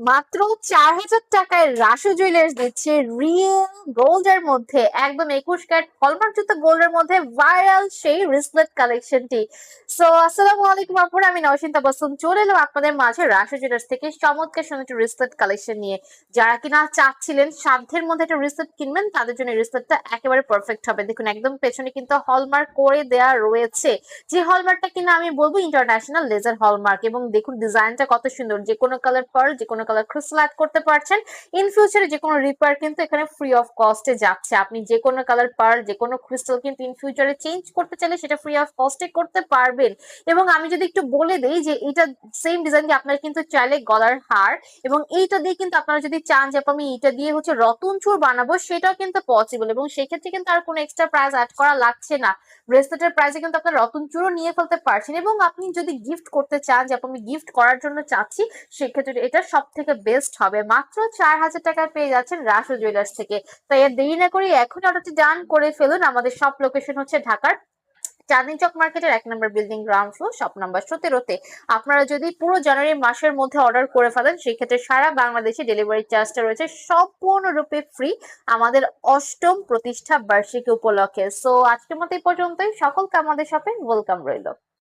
মাত্র 4,000 টাকায় রাসু জুয়েলার্স দিচ্ছে রিয়েল গোল্ডের মধ্যে একদম 21 ক্যারেট হলমার্ক যুক্ত গোল্ডের মধ্যে ভাইরাল সেই রিসলেট কালেকশনটি। সো আসসালামু আলাইকুম আপুরা, আমি নওশিন তাবাসসুম চলে এলাম আপনাদের মাঝে রাসু জুয়েলার্স থেকে চমৎকার সুন্দর একটা রিসলেট কালেকশন নিয়ে। যারা কিনা চাচ্ছিলেন সাধ্যের মধ্যে একটা রিসলেট কিনবেন, তাদের জন্য রিসলেটটা একেবারে পারফেক্ট হবে। দেখুন একদম পেছনে কিন্তু হলমার্ক করে দেয়া রয়েছে, যে হলমার্কটা কিনা আমি বলবো ইন্টারন্যাশনাল লেজার হলমার্ক। এবং দেখুন ডিজাইনটা কত সুন্দর, যে কোনো কালার পার্ল, যে কোনো কালার ক্রিস্টাল অ্যাড করতে পারছেন। ইন ফিউচারে যে কোনো রিপেয়ার কিন্তু এখানে ফ্রি অফ কস্টে যাচ্ছে। আপনি যে কোনো কালার পার্ল, যে কোনো ক্রিস্টাল কিন্তু ইন ফিউচারে চেঞ্জ করতে চাইলে সেটা ফ্রি অফ কস্টে করতে পারবেন। এবং আমি যদি একটু বলে দেই যে এটা সেম ডিজাইন দিয়ে আপনারা কিন্তু চাইলে গলার হার, এবং এইটা দিয়ে কিন্তু আপনারা যদি চান যে আমি এইটা দিয়ে হচ্ছে রতন চূড় বানাবো, সেটাও কিন্তু পসিবল। এবং সেক্ষেত্রে কিন্তু আর কোনো এক্সট্রা প্রাইস অ্যাড করা লাগছে না। ব্রেসলেটের প্রাইসে কিন্তু আপনার রতন চূড়ও নিয়ে ফেলতে পারছেন। এবং আপনি যদি গিফট করতে চান যে আমি গিফট করার জন্য চাচ্ছি, সেক্ষেত্রে এটা সব থেকে বেস্ট হবে। মাত্র 4,000 টাকায় পেয়ে যাচ্ছেন রাসু জুয়েলার্স থেকে। তাই আর দেরি না করে এখন অর্ডারটি ডান করে ফেলুন। আমাদের সব লোকেশন হচ্ছে ঢাকার চাঁদনী চক মার্কেটের 1 number building ground floor shop number 17-তে। আপনারা যদি পুরো জানুয়ারি মাসের মধ্যে অর্ডার করে ফেলেন, সেক্ষেত্রে সারা বাংলাদেশে ডেলিভারি চার্জটা রয়েছে সম্পূর্ণরূপে ফ্রি আমাদের অষ্টম প্রতিষ্ঠা বার্ষিকী উপলক্ষে। সো আজকের মতো এই পর্যন্তই। সকলকে আমাদের শপে ওয়েলকাম রইল।